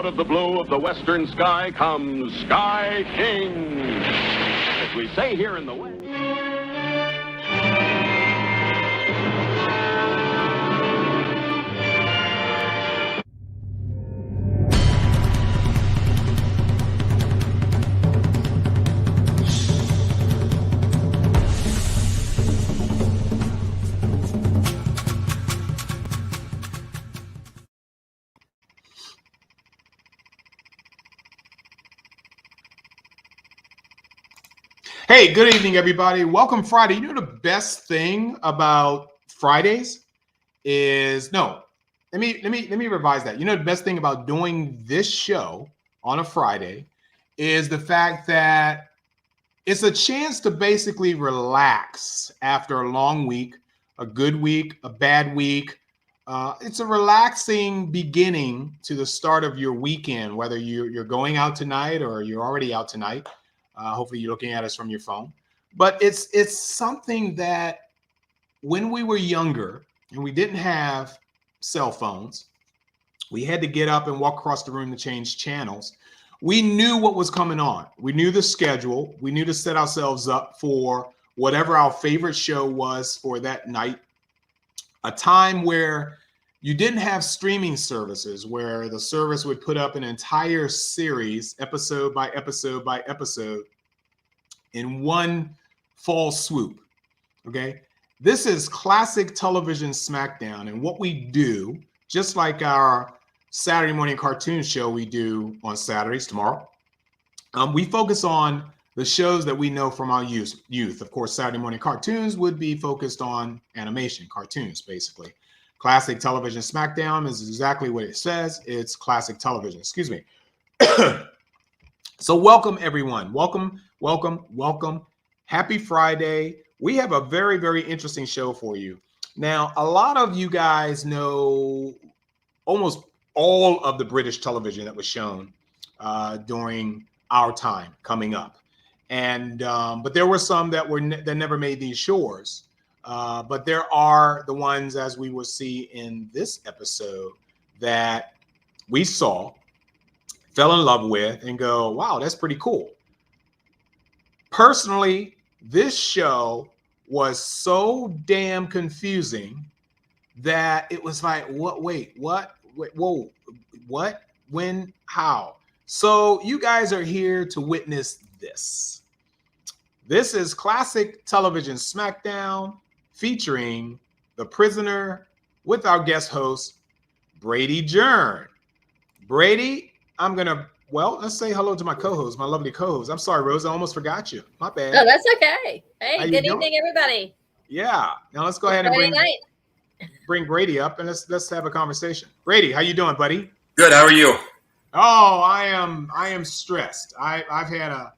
Out of the blue of the western sky comes Sky King. As we say here in the West. Hey, good evening, everybody. Welcome Friday. You know the best thing about Fridays is let me revise that. You know the best thing about doing this show on a Friday is the fact that it's a chance to basically relax after a long week, a good week, a bad week. It's a relaxing beginning to the start of your weekend, whether you're going out tonight or you're already out tonight. Hopefully you're looking at us from your phone. But it's something that when we were younger and we didn't have cell phones, we had to get up and walk across the room to change channels. We knew what was coming on. We knew the schedule. We knew to set ourselves up for whatever our favorite show was for that night. A time where you didn't have streaming services where the service would put up an entire series, episode by episode by episode, in one fall swoop, okay? This is classic television SmackDown, and what we do, just like our Saturday morning cartoon show we do on Saturdays tomorrow, we focus on the shows that we know from our youth. Of course, Saturday morning cartoons would be focused on animation, cartoons, basically. Classic television SmackDown is exactly what it says. It's classic television. Excuse me. So welcome, everyone. Welcome. Happy Friday. We have a very, very interesting show for you. Now, a lot of you guys know almost all of the British television that was shown during our time coming up. And but there were some that never made these shores. But there are the ones, as we will see in this episode, that we saw, fell in love with, and go, wow, that's pretty cool. Personally, this show was so damn confusing that it was like, what, wait, what, wait, whoa, what, when, how? So you guys are here to witness this. This is classic television SmackDown, featuring The Prisoner with our guest host, BRADI JURN. BRADI, let's say hello to my co-host, my lovely co-host. I'm sorry, Rose, I almost forgot you. My bad. Oh, that's okay. Hey, good evening, everybody. Yeah. Now let's go ahead and bring BRADI up and let's have a conversation. BRADI, how you doing, buddy? Good. How are you? Oh, I am stressed. I've had a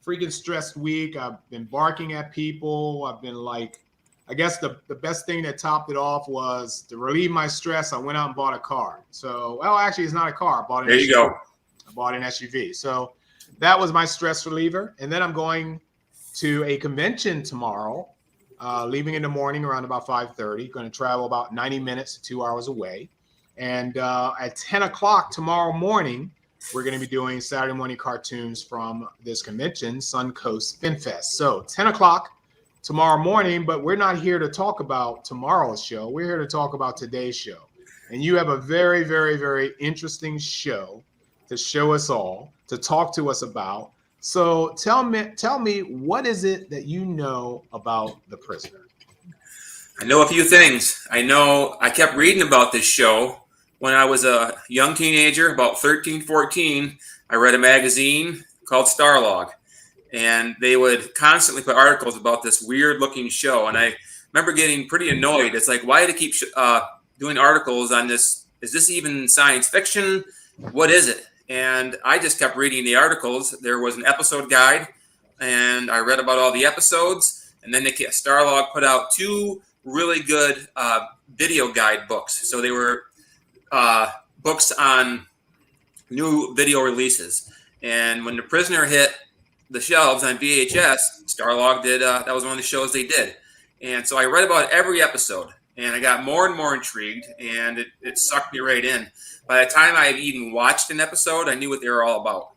freaking stressed week. I've been barking at people. I've been like, I guess the best thing that topped it off was to relieve my stress. I went out and bought a car. So, well, actually, it's not a car. I bought an there SUV. You go. I bought an SUV. So that was my stress reliever. And then I'm going to a convention tomorrow, leaving in the morning around about 5:30. Going to travel about 90 minutes to 2 hours away. And at 10 o'clock tomorrow morning, we're going to be doing Saturday morning cartoons from this convention, Suncoast Fin Fest. So 10 o'clock tomorrow morning, but we're not here to talk about tomorrow's show. We're here to talk about today's show. And you have a very, very, very interesting show to show us all, to talk to us about. So tell me, what is it that you know about The Prisoner? I know a few things. I kept reading about this show when I was a young teenager, about 13, 14. I read a magazine called Starlog. And they would constantly put articles about this weird-looking show. And I remember getting pretty annoyed. It's like, why do they keep doing articles on this? Is this even science fiction? What is it? And I just kept reading the articles. There was an episode guide, and I read about all the episodes. And then Starlog put out 2 really good video guide books. So they were books on new video releases. And when The Prisoner hit the shelves on VHS, Starlog did. That was one of the shows they did, and so I read about every episode. And I got more and more intrigued, and it sucked me right in. By the time I had even watched an episode, I knew what they were all about.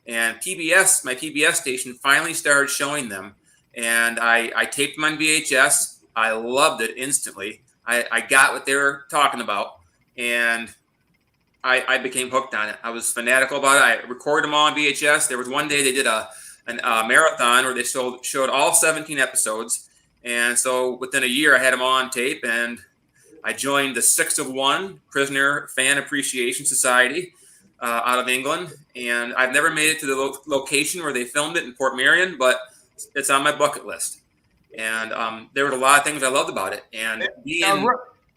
And PBS, my PBS station, finally started showing them. And I taped them on VHS. I loved it instantly. I got what they were talking about. And I became hooked on it. I was fanatical about it. I recorded them all on VHS. There was one day they did a marathon where they showed all 17 episodes. And so within a year, I had them all on tape. And I joined the 6 of 1 Prisoner Fan Appreciation Society out of England. And I've never made it to the location where they filmed it in Port Marion, but it's on my bucket list. And there were a lot of things I loved about it. And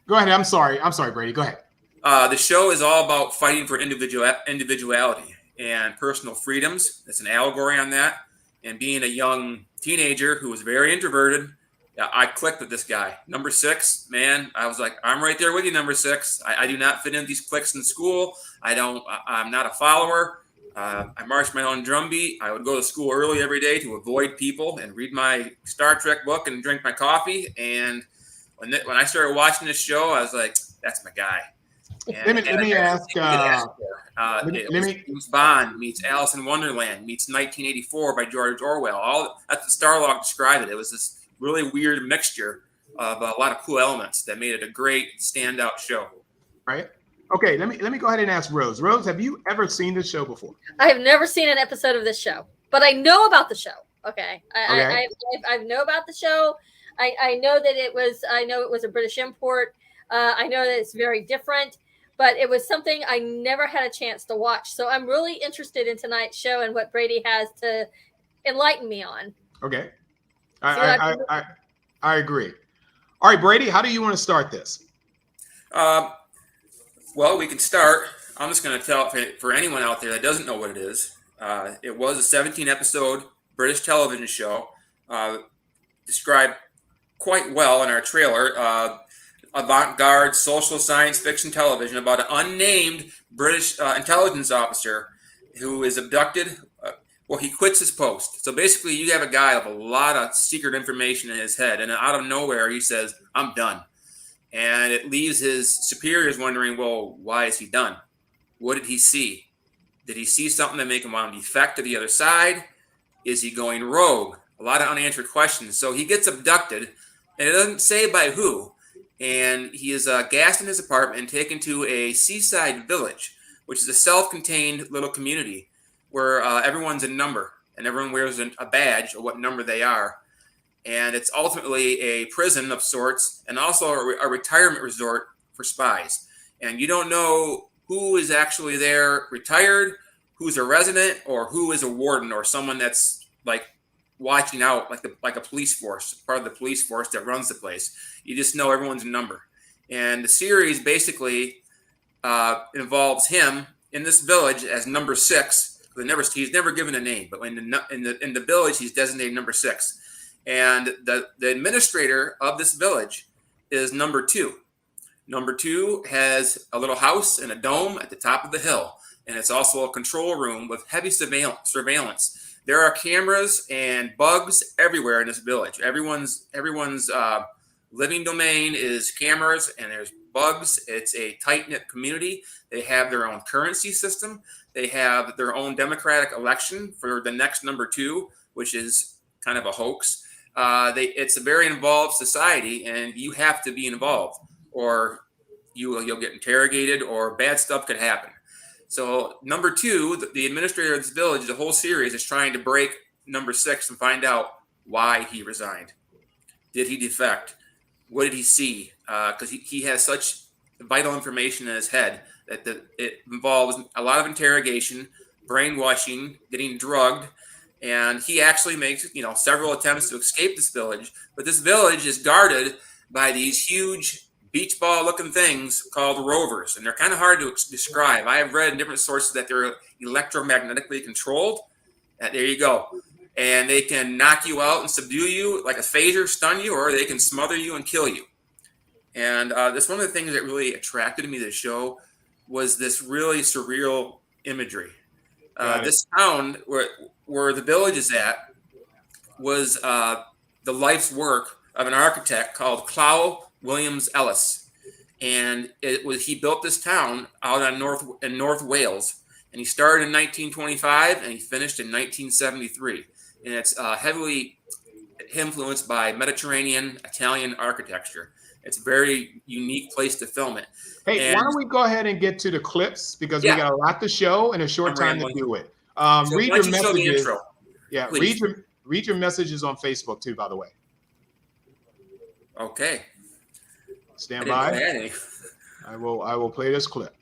go ahead. I'm sorry, Brady. Go ahead. The show is all about fighting for individuality and personal freedoms. It's an allegory on that. And being a young teenager who was very introverted, I clicked with this guy. Number 6, man, I was like, I'm right there with you, number 6. I do not fit in these cliques in school. I'm not a follower. I marched my own drum beat. I would go to school early every day to avoid people and read my Star Trek book and drink my coffee. And when I started watching this show, I was like, that's my guy. Let me ask. James Bond meets Alice in Wonderland meets 1984 by George Orwell. That's the Starlog described it. It was this really weird mixture of a lot of cool elements that made it a great standout show. Right. Okay. Let me go ahead and ask Rose. Rose, have you ever seen this show before? I have never seen an episode of this show, but I know about the show. Okay. I know about the show. I know that it was a British import. I know that it's very different. But it was something I never had a chance to watch. So I'm really interested in tonight's show and what Brady has to enlighten me on. Okay. I agree. All right, Brady, how do you want to start this? Well, we can start. I'm just going to tell for anyone out there that doesn't know what it is. It was a 17-episode British television show described quite well in our trailer. Avant-garde social science fiction television about an unnamed British intelligence officer who is abducted. He quits his post. So basically, you have a guy with a lot of secret information in his head, and out of nowhere, he says, I'm done. And it leaves his superiors wondering, well, why is he done? What did he see? Did he see something that make him want to defect to the other side? Is he going rogue? A lot of unanswered questions. So he gets abducted, and it doesn't say by who. And he is gassed in his apartment and taken to a seaside village, which is a self-contained little community where everyone's a number and everyone wears a badge of what number they are. And it's ultimately a prison of sorts and also a retirement resort for spies. And you don't know who is actually there retired, who's a resident, or who is a warden or someone that's like watching out like a police force, part of the police force that runs the place. You just know everyone's a number. And the series basically involves him in this village as number 6. He's never given a name, but in the village, he's designated number 6. And the administrator of this village is number 2. Number 2 has a little house and a dome at the top of the hill. And it's also a control room with heavy surveillance. There are cameras and bugs everywhere in this village. Everyone's living domain is cameras and there's bugs. It's a tight-knit community. They have their own currency system. They have their own democratic election for the next number 2, which is kind of a hoax. It's a very involved society, and you have to be involved, or you'll get interrogated, or bad stuff could happen. So number 2, the administrator of this village, the whole series is trying to break number 6 and find out why he resigned. Did he defect? What did he see? Because he has such vital information in his head that it involves a lot of interrogation, brainwashing, getting drugged, and he actually makes several attempts to escape this village. But this village is guarded by these huge beach ball looking things called rovers, and they're kind of hard to describe. I have read in different sources that they're electromagnetically controlled. There you go. And they can knock you out and subdue you like a phaser, stun you, or they can smother you and kill you. And that's one of the things that really attracted me to the show was this really surreal imagery. This town where the village is at was the life's work of an architect called Clow Williams Ellis, and he built this town out in North Wales, and he started in 1925 and he finished in 1973, and it's heavily influenced by Mediterranean Italian architecture. It's a very unique place to film it. Hey, why don't we go ahead and get to the clips, because we got a lot to show and a short time to do it. So read your messages. The intro, yeah, read your messages on Facebook too, by the way. Okay. Stand by. I will play this clip.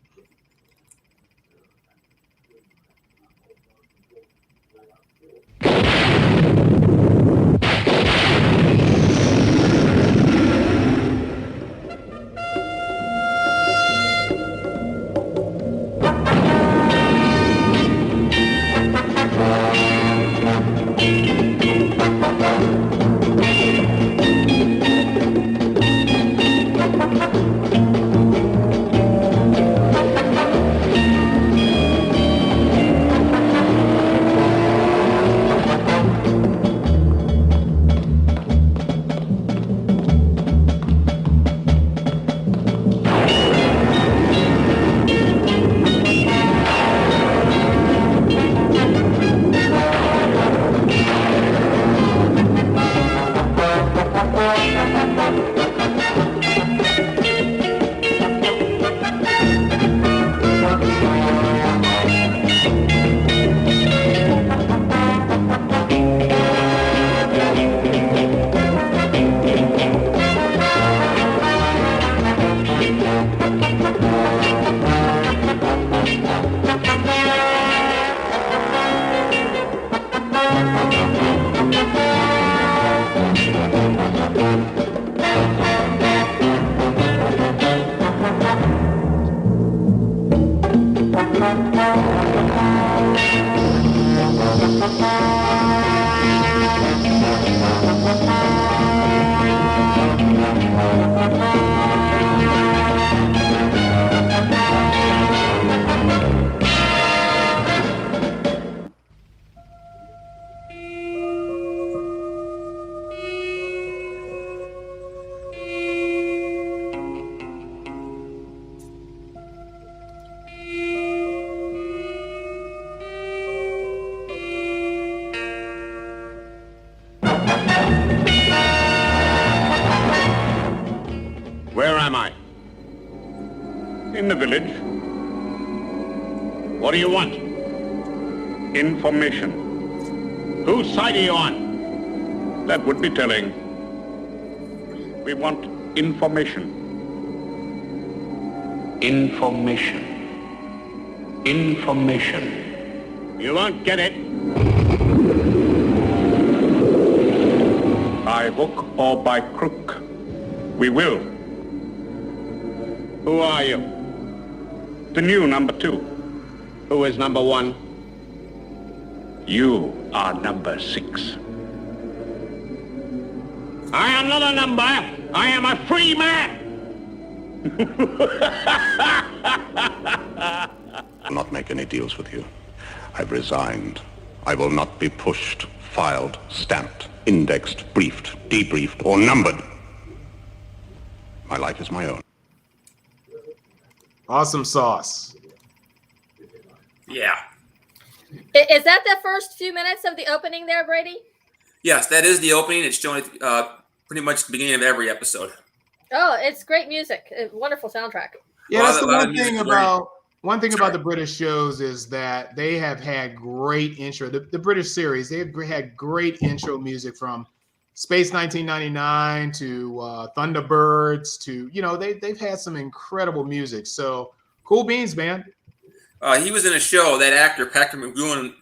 Where am I? In the village. What do you want? Information. Whose side are you on? That would be telling. We want information. Information. Information. You won't get it. By hook or by crook, we will. Who are you? The new number 2. Who is number 1? You are number 6. I am not a number. I am a free man. I'll not make any deals with you. I've resigned. I will not be pushed, filed, stamped, indexed, briefed, debriefed, or numbered. My life is my own. Awesome sauce. Yeah. Is that the first few minutes of the opening there, Brady? Yes, that is the opening. It's shown at pretty much the beginning of every episode. Oh, it's great music. Wonderful soundtrack. Yeah, that's the one thing about the British shows is that they have had great intro. The British series, they've had great intro music from Space 1999 to Thunderbirds to, they've had some incredible music. So cool beans, man. He was in a show, that actor, Patrick McGoohan,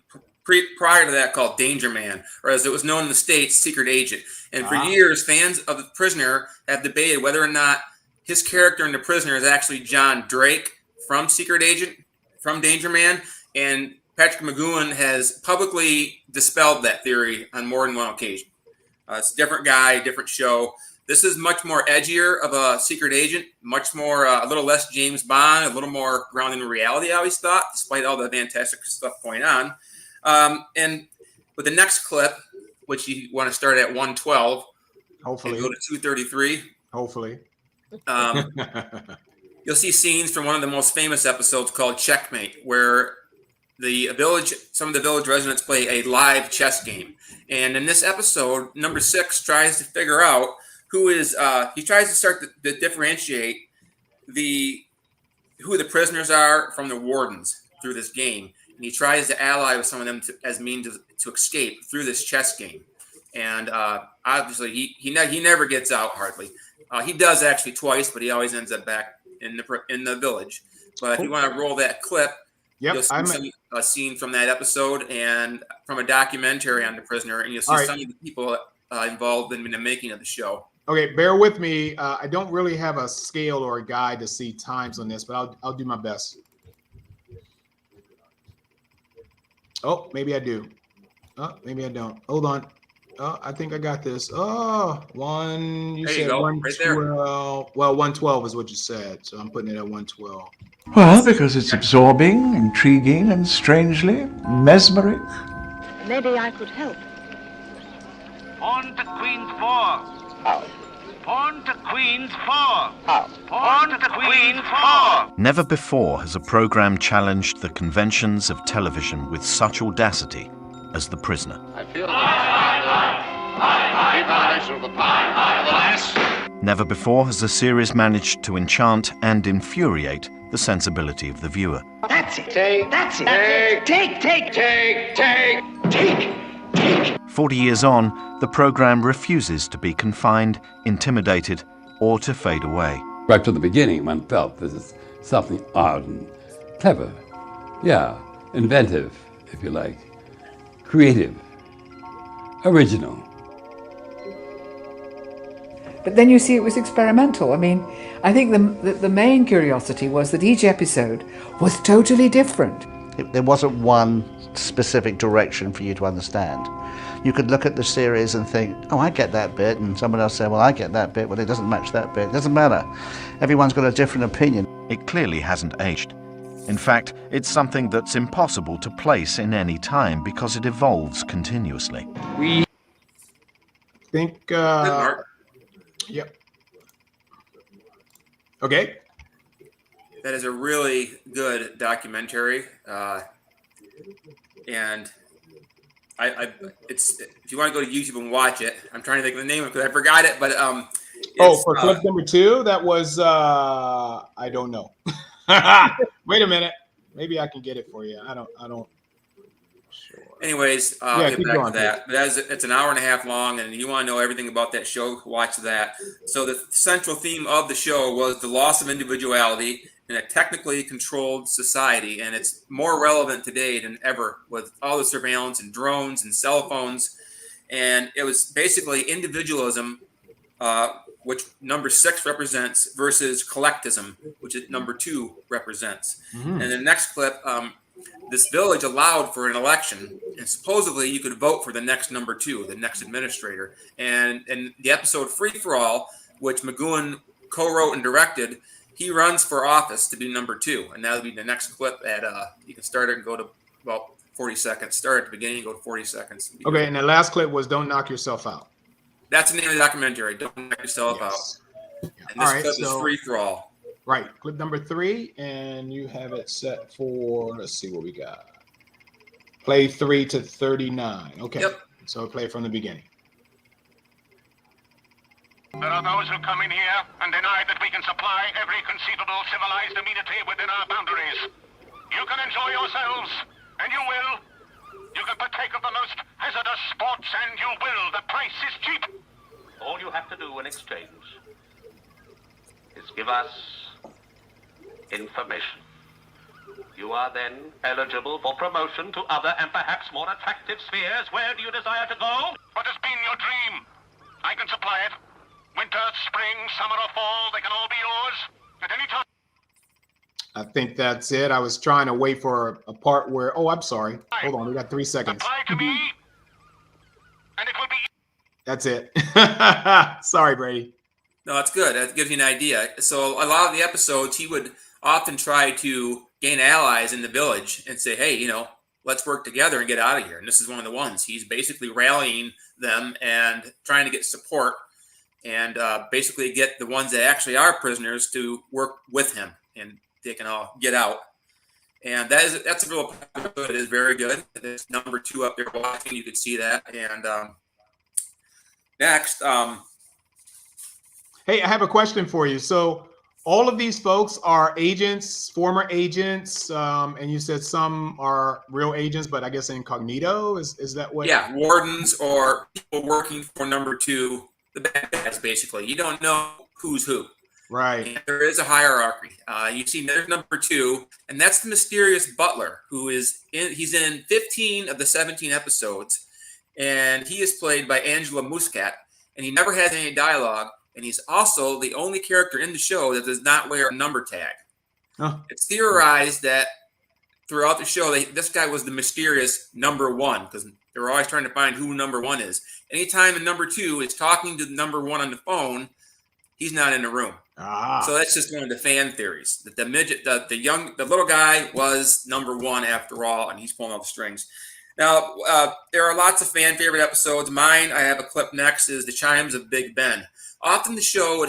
prior to that, called Danger Man, or as it was known in the States, Secret Agent. And for years, fans of The Prisoner have debated whether or not his character in The Prisoner is actually John Drake from Secret Agent, from Danger Man. And Patrick McGoohan has publicly dispelled that theory on more than one occasion. It's a different guy, different show. This is much more edgier of a secret agent, much more, a little less James Bond, a little more grounded in reality, I always thought, despite all the fantastic stuff going on. And with the next clip, which you want to start at 112, hopefully, and go to 233. Hopefully. You'll see scenes from one of the most famous episodes called Checkmate, where some of the village residents play a live chess game. And in this episode, number 6 tries to figure out he tries to start to differentiate who the prisoners are from the wardens through this game. And he tries to ally with some of them as means to escape through this chess game. And obviously, he never gets out hardly. He does actually twice, but he always ends up back in the village. But if you want to roll that clip, you'll see a scene from that episode and from a documentary on the prisoner, and you'll see some of the people involved in the making of the show. Okay, bear with me. I don't really have a scale or a guide to see times on this, but I'll do my best. Oh, maybe I do. Oh, maybe I don't. Hold on. Oh, I think I got this. Oh, you said 112. Well, 112 is what you said, so I'm putting it at 112. Well, because it's absorbing, intriguing, and strangely mesmeric. Maybe I could help. Pawn to queen 4. How? Pawn to queen 4. How? Pawn to queen 4. Never before has a program challenged the conventions of television with such audacity as The Prisoner. I feel of the nevertheless. Never before has the series managed to enchant and infuriate the sensibility of the viewer. That's it. Take. That's it. Take. Take. 40 years on, the program refuses to be confined, intimidated, or to fade away. Right from the beginning, one felt this is something odd and clever. Yeah, inventive, if you like. Creative. Original. But then you see it was experimental. I mean, I think the main curiosity was that each episode was totally different. There wasn't one specific direction for you to understand. You could look at the series and think, oh, I get that bit, and someone else said, well, I get that bit, well, it doesn't match that bit. It doesn't matter. Everyone's got a different opinion. It clearly hasn't aged. In fact, it's something that's impossible to place in any time because it evolves continuously. We think, yep. Okay. That is a really good documentary, and it's if you want to go to YouTube and watch it. I'm trying to think of the name of it because I forgot it, but for clip number 2, that was I don't know. Wait a minute, maybe I can get it for you. I don't. Sure. Anyways, get back to that. But it's an hour and a half long, and you want to know everything about that show, watch that. So the central theme of the show was the loss of individuality in a technically controlled society, and it's more relevant today than ever with all the surveillance and drones and cell phones. And it was basically individualism, which number 6 represents, versus collectivism, which number 2 represents. Mm-hmm. And the next clip, this village allowed for an election, and supposedly you could vote for the next number 2, the next administrator. And in the episode Free for All, which McGoohan co-wrote and directed, he runs for office to be number 2, and that'll be the next clip. You can start it and go to about 40 seconds. Start at the beginning, go to 40 seconds. Okay, and the last clip was "Don't Knock Yourself Out." That's the name of the documentary. Don't knock yourself out. And this clip is Free for All. Right, clip number 3, and you have it set for. Let's see what we got. Play 3 to 39. Okay, yep. So play from the beginning. There are those who come in here and deny that we can supply every conceivable civilized amenity within our boundaries. You can enjoy yourselves, and you will. You can partake of the most hazardous sports, and you will. The price is cheap. All you have to do in exchange is give us information. You are then eligible for promotion to other and perhaps more attractive spheres. Where do you desire to go? What has been your dream? I can supply it. Winter, spring, summer, or fall, they can all be yours at any time. I think that's it. I was trying to wait for a part where, I'm sorry. Hold on, we got 3 seconds. Apply to me, and it will be. That's it. Sorry, Brady. No, that's good. That gives you an idea. So a lot of the episodes, he would often try to gain allies in the village and say, hey, let's work together and get out of here. And this is one of the ones. He's basically rallying them and trying to get support and basically get the ones that actually are prisoners to work with him, and they can all get out. And that's a real popular. It is very good. It's number 2 up there watching. You can see that. And next, hey, I have a question for you. So all of these folks are agents, former agents, and you said some are real agents, but I guess incognito. Is that what? Yeah, wardens or people working for number 2, the bad guys. Basically, you don't know who's who. Right. And there is a hierarchy. You see, there's number 2, and that's the mysterious butler who he's in 15 of the 17 episodes, and he is played by Angela Muscat, and he never has any dialogue, and he's also the only character in the show that does not wear a number tag. Huh. It's theorized that throughout the show, this guy was the mysterious number 1, because they were always trying to find who number 1 is. Anytime the number 2 is talking to the number 1 on the phone, he's not in the room. So that's just one of the fan theories, that the midget, the little guy was number 1 after all, and he's pulling all the strings. Now, there are lots of fan favorite episodes. Mine, I have a clip next, is The Chimes of Big Ben. Often the show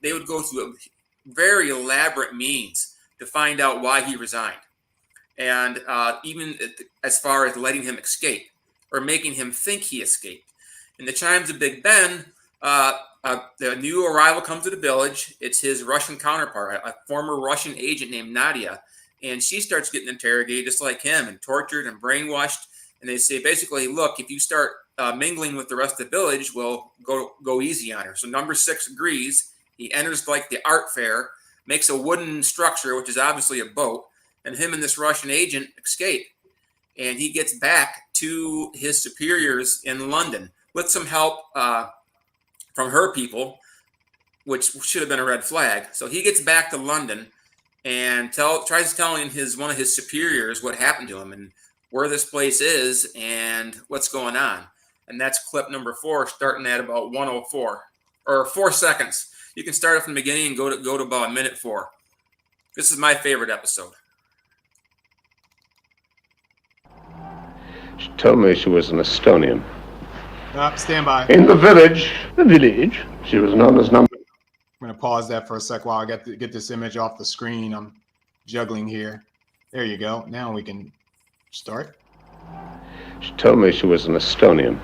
they would go through very elaborate means to find out why he resigned. And even as far as letting him escape or making him think he escaped. In The Chimes of Big Ben, the new arrival comes to the village. It's his Russian counterpart, a former Russian agent named Nadia. And she starts getting interrogated just like him and tortured and brainwashed. And they say, basically, look, if you start mingling with the rest of the village, we'll go easy on her. So number 6 agrees. He enters like the art fair, makes a wooden structure, which is obviously a boat. And him and this Russian agent escape. And he gets back to his superiors in London with some help from her people, which should have been a red flag. So he gets back to London and tries telling one of his superiors what happened to him and where this place is and what's going on. And that's clip number 4, starting at about 1:04 or 4 seconds. You can start it from the beginning and go to about 1:04. This is my favorite episode. She told me she was an Estonian. Stand by. In the village, she was known as number. I'm going to pause that for a sec while I get this image off the screen. I'm juggling here. There you go. Now we can start. She told me she was an Estonian.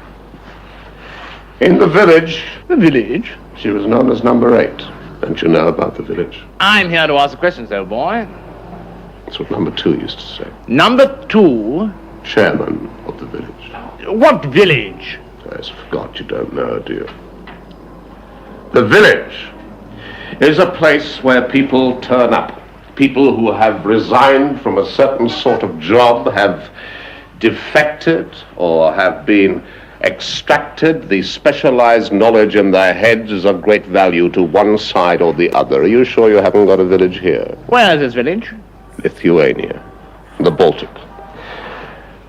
In the village, she was known as number 8. Don't you know about the village? I'm here to ask questions, old boy. That's what number 2 used to say. Number 2? Chairman of the village. What village? I forgot you don't know, do you? The village is a place where people turn up. People who have resigned from a certain sort of job, have defected, or have been extracted. The specialized knowledge in their heads is of great value to one side or the other. Are you sure you haven't got a village here? Where is this village? Lithuania, the Baltic.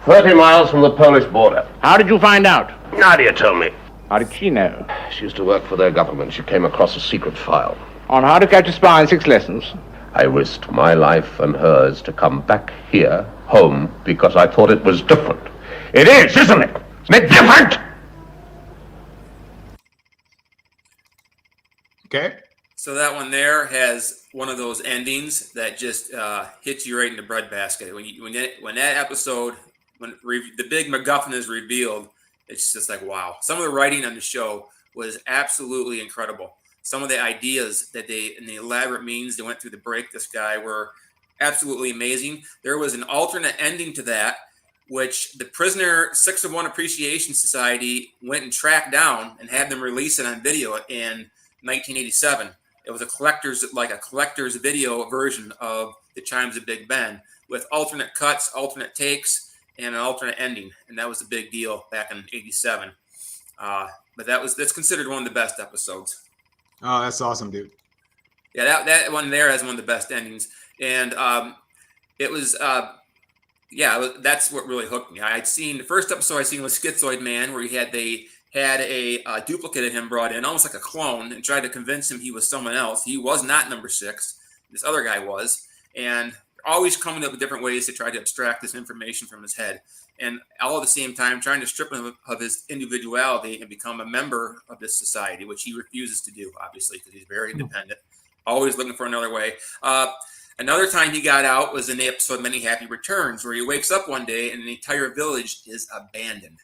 30 miles from the Polish border. How did you find out? Nadia told me. How did she know? She used to work for their government. She came across a secret file. On how to catch a spy in 6 lessons. I risked my life and hers to come back here, home, because I thought it was different. It is, isn't it? Isn't it different? Okay. So that one there has one of those endings that just hits you right in the breadbasket. When that episode, when the big McGoohan is revealed, it's just like, wow. Some of the writing on the show was absolutely incredible. Some of the ideas and the elaborate means they went through to break this guy were absolutely amazing. There was an alternate ending to that, which the Prisoner 6 of 1 Appreciation Society went and tracked down and had them release it on video in 1987. It was a collector's video version of The Chimes of Big Ben with alternate cuts, alternate takes, and an alternate ending. And that was a big deal back in 87. But that's considered one of the best episodes. Oh, that's awesome, dude. Yeah, that one there has one of the best endings. And it was, that's what really hooked me. I'd seen the first episode was Schizoid Man, where they had a duplicate of him brought in, almost like a clone, and tried to convince him he was someone else. He was not number 6. This other guy was. And always coming up with different ways to try to abstract this information from his head, and all at the same time trying to strip him of his individuality and become a member of this society, which he refuses to do, obviously, because he's very independent, always looking for another way. Another time he got out was in the episode Many Happy Returns, where he wakes up one day and the entire village is abandoned.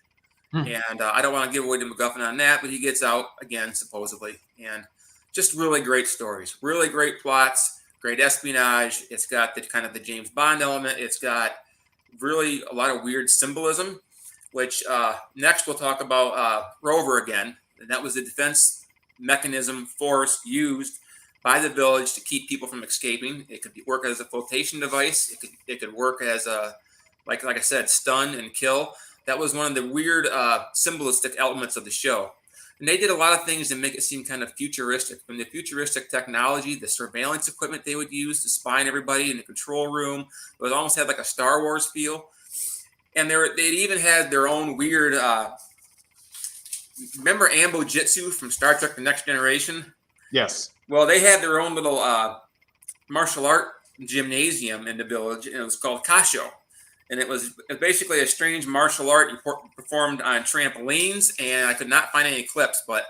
And I don't want to give away to McGoohan on that, but he gets out again, supposedly. And just really great stories, really great plots, great espionage. It's got the kind of the James Bond element. It's got really a lot of weird symbolism, which next we'll talk about Rover again. And that was the defense mechanism force used by the village to keep people from escaping. It could work as a flotation device. It could work as a, like I said, stun and kill. That was one of the weird symbolistic elements of the show. And they did a lot of things to make it seem kind of futuristic. From the futuristic technology, the surveillance equipment they would use to spy on everybody in the control room. It almost had like a Star Wars feel. And they even had their own weird, remember Ambo Jitsu from Star Trek The Next Generation? Yes. Well, they had their own little martial art gymnasium in the village, and it was called Kasho. And it was basically a strange martial art performed on trampolines, and I could not find any clips. But,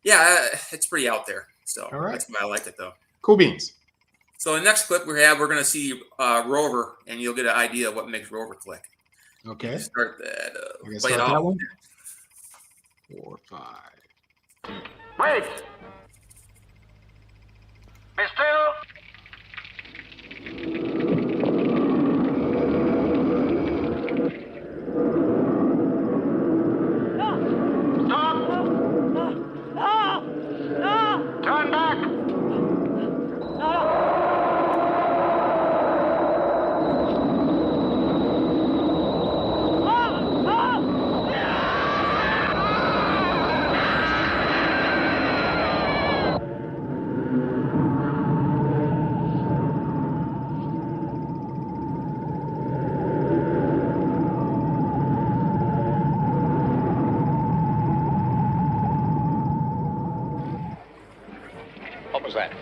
yeah, it's pretty out there. So that's why I like it, though. Cool beans. So the next clip we're going to see Rover, and you'll get an idea of what makes Rover click. Okay. Start that. Play it off. 4, 5. Wait! Be still! Turn back! What was that?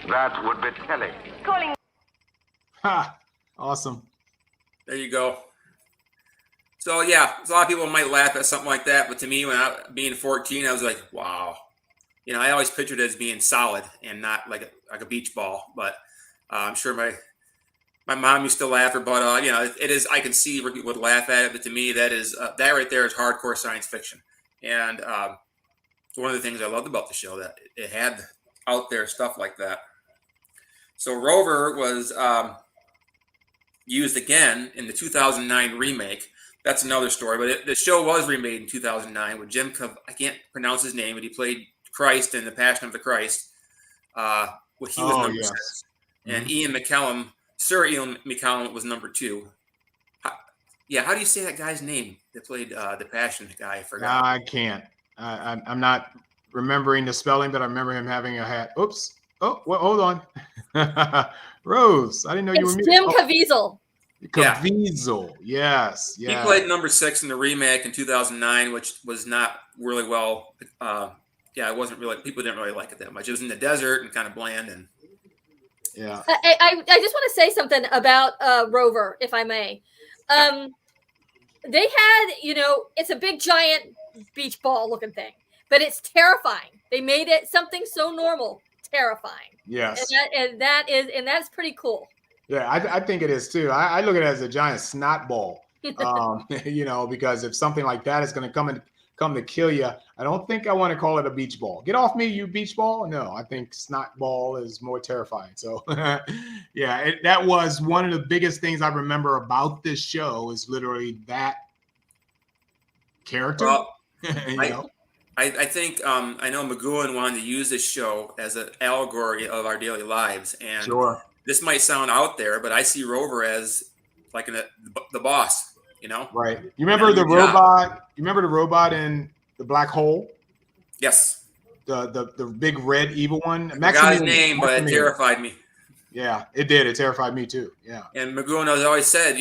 That would be telling. Calling. Ha! Awesome. There you go. So yeah, a lot of people might laugh at something like that, but to me, when being 14, I was like, wow. You know, I always pictured it as being solid and not like a beach ball. But I'm sure my mom used to laugh, but you know, it is. I can see where people would laugh at it, but to me, that right there is hardcore science fiction. And one of the things I loved about the show, that it had out there stuff like that. So Rover was used again in the 2009 remake. That's another story, but the show was remade in 2009 with Jim. I can't pronounce his name, but he played Christ in The Passion of the Christ. He was number 6, and Ian McKellen, Sir Ian McKellen, was number 2. How do you say that guy's name that played the Passion guy? I forgot. I can't. I'm not remembering the spelling, but I remember him having a hat. Oops. Oh, well, hold on. Rose, I didn't know you were. It's Jim Caviezel. Caviezel, yes. He played number 6 in the remake in 2009, which was not really well. It wasn't really. People didn't really like it that much. It was in the desert and kind of bland, and yeah. I just want to say something about Rover, if I may. They had, it's a big giant beach ball looking thing, but it's terrifying. They made it something so normal, terrifying. Yes, and that's pretty cool. Yeah, I think it is too. I look at it as a giant snot ball, because if something like that is going to come to kill you, I don't think I want to call it a beach ball. Get off me, you beach ball. No, I think snot ball is more terrifying. So, that was one of the biggest things I remember about this show is literally that character. Well, I think I know McGoohan wanted to use this show as an allegory of our daily lives, and sure. This might sound out there, but I see Rover as like the boss, Right. You remember the robot? You remember the robot in the black hole? Yes. The big red evil one. I forgot his name, but it terrified me. Yeah, it did. It terrified me too. Yeah. And McGoohan has always said,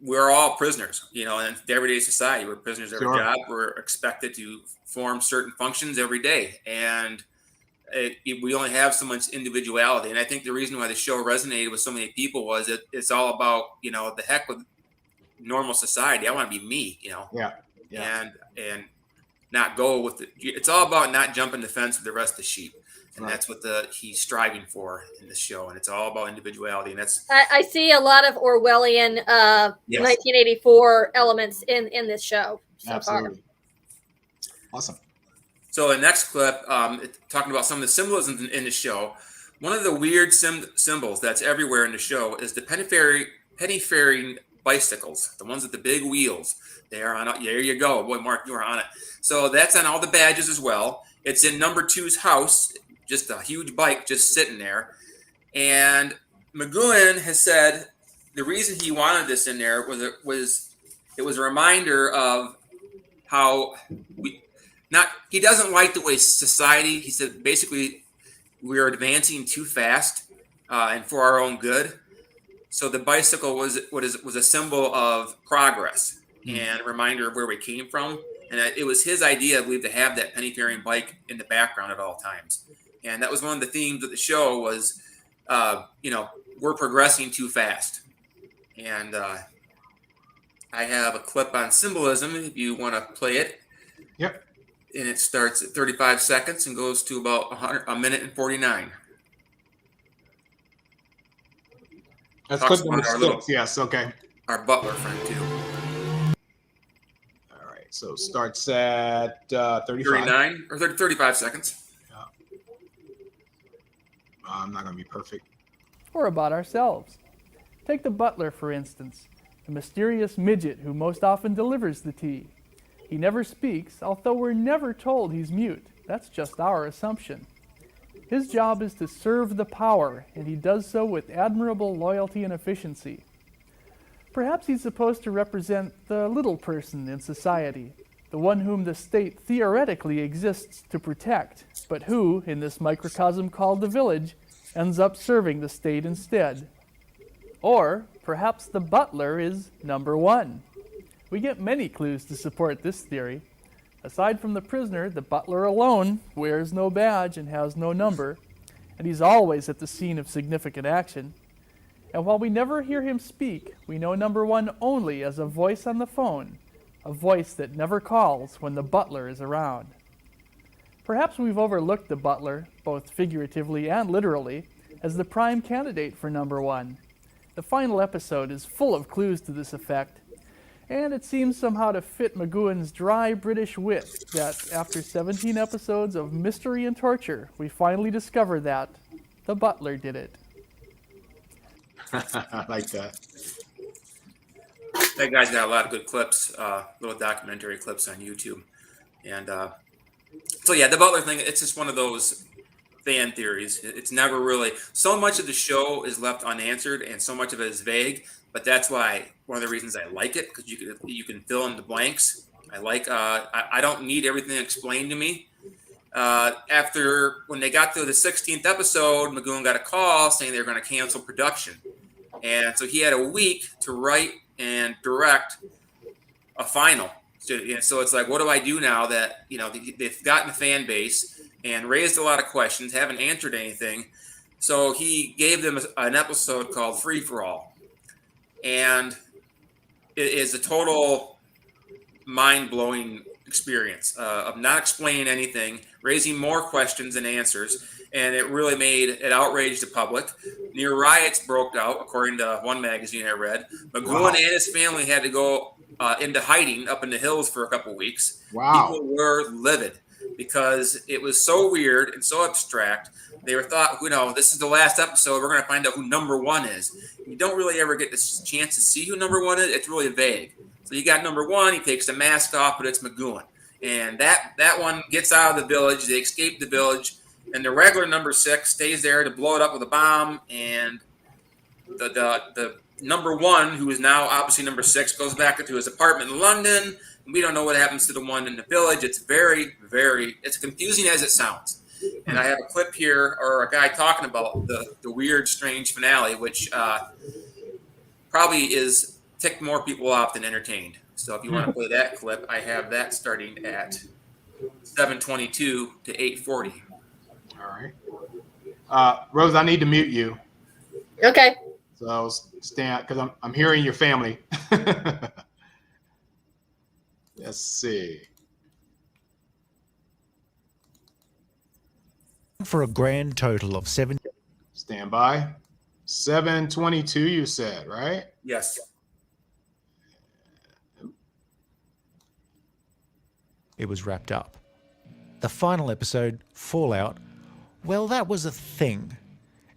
we're all prisoners, in everyday society. We're prisoners every job. We're expected to perform certain functions every day. And we only have so much individuality. And I think the reason why the show resonated with so many people was it's all about, the heck with normal society. I want to be me, Yeah. and not go with it. It's all about not jumping the fence with the rest of the sheep. And that's what he's striving for in the show. And it's all about individuality. And that's, I see a lot of Orwellian 1984 elements in this show so Absolutely. far. Awesome. So the next clip, talking about some of the symbolism in the show. One of the weird symbols that's everywhere in the show is the penny ferry bicycles, the ones with the big wheels. They are on. There you go, boy, Mark, you are on it. So that's on all the badges as well. It's in number 2's house, just a huge bike just sitting there. And McGoohan has said the reason he wanted this in there was it was a reminder of how he doesn't like the way society. He said basically we're advancing too fast and for our own good. So the bicycle was a symbol of progress and a reminder of where we came from. And it was his idea, I believe, to have that penny ferrying bike in the background at all times. And that was one of the themes of the show was, we're progressing too fast. And I have a clip on symbolism if you want to play it. Yep. And it starts at 35 seconds and goes to about a minute and 49. That's clip number 6. Yes. Okay. Our butler friend too. All right. So starts at 35. 39 or 35 seconds. Yeah. I'm not going to be perfect. Or about ourselves. Take the butler, for instance, the mysterious midget who most often delivers the tea. He never speaks, although we're never told he's mute. That's just our assumption. His job is to serve the power, and he does so with admirable loyalty and efficiency. Perhaps he's supposed to represent the little person in society, the one whom the state theoretically exists to protect, but who, in this microcosm called the village, ends up serving the state instead. Or perhaps the butler is number 1. We get many clues to support this theory. Aside from the prisoner, the butler alone wears no badge and has no number, and he's always at the scene of significant action. And while we never hear him speak, we know number 1 only as a voice on the phone, a voice that never calls when the butler is around. Perhaps we've overlooked the butler, both figuratively and literally, as the prime candidate for number 1. The final episode is full of clues to this effect, and it seems somehow to fit McGoohan's dry British wit that after 17 episodes of mystery and torture, we finally discover that the butler did it. I like that. That guy's got a lot of good clips, little documentary clips on YouTube. And so, yeah, the butler thing, it's just one of those fan theories. It's never really, so much of the show is left unanswered and so much of it is vague. But that's why one of the reasons I like it, because you can fill in the blanks. I don't need everything explained to me. After when they got to the 16th episode, McGoohan got a call saying they were going to cancel production, and so he had a week to write and direct a final. So it's like, what do I do now that they've gotten a fan base and raised a lot of questions, haven't answered anything? So he gave them an episode called Free for All. And it is a total mind-blowing experience of not explaining anything, raising more questions than answers, and it outraged the public. Near riots broke out, according to one magazine I read. McGoohan and his family had to go into hiding up in the hills for a couple of weeks. Wow. People were livid because it was so weird and so abstract. They thought, this is the last episode. We're going to find out who number 1 is. You don't really ever get this chance to see who number 1 is. It's really vague. So you got number 1. He takes the mask off, but it's McGoohan. And that one gets out of the village. They escape the village. And the regular number 6 stays there to blow it up with a bomb. And the number 1, who is now obviously number 6, goes back into his apartment in London. And we don't know what happens to the one in the village. It's very, very, it's confusing as it sounds. And I have a clip here, or a guy talking about the weird, strange finale, which probably is ticked more people off than entertained. So if you want to play that clip, I have that starting at 7:22 to 8:40. All right. Rose, I need to mute you. Okay. So stand, because I'm hearing your family. Let's see. For a grand total of 7. Stand by. 7:22, you said, right? Yes. It was wrapped up. The final episode, Fallout, well, that was a thing.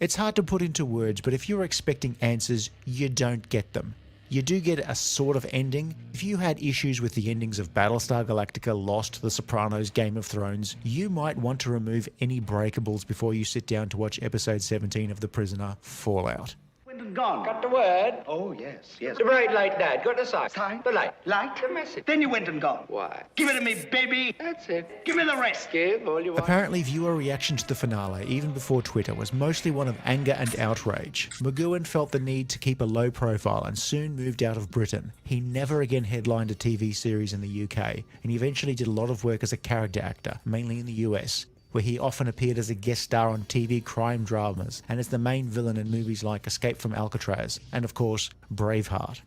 It's hard to put into words, but if you're expecting answers, you don't get them. You do get a sort of ending. If you had issues with the endings of Battlestar Galactica, Lost, The Sopranos, Game of Thrones, you might want to remove any breakables before you sit down to watch episode 17 of The Prisoner, Fallout. Gone. Got the word? Oh, yes. The bright light died. Got the sign. Sign? The light. Light? The message. Then you went and gone. Why? Give it to me, baby. That's it. Give me the rest. Give all you want. Apparently, viewer reaction to the finale, even before Twitter, was mostly one of anger and outrage. McGoohan felt the need to keep a low profile and soon moved out of Britain. He never again headlined a TV series in the UK, and he eventually did a lot of work as a character actor, mainly in the US, where he often appeared as a guest star on TV crime dramas and as the main villain in movies like Escape from Alcatraz and, of course, Braveheart.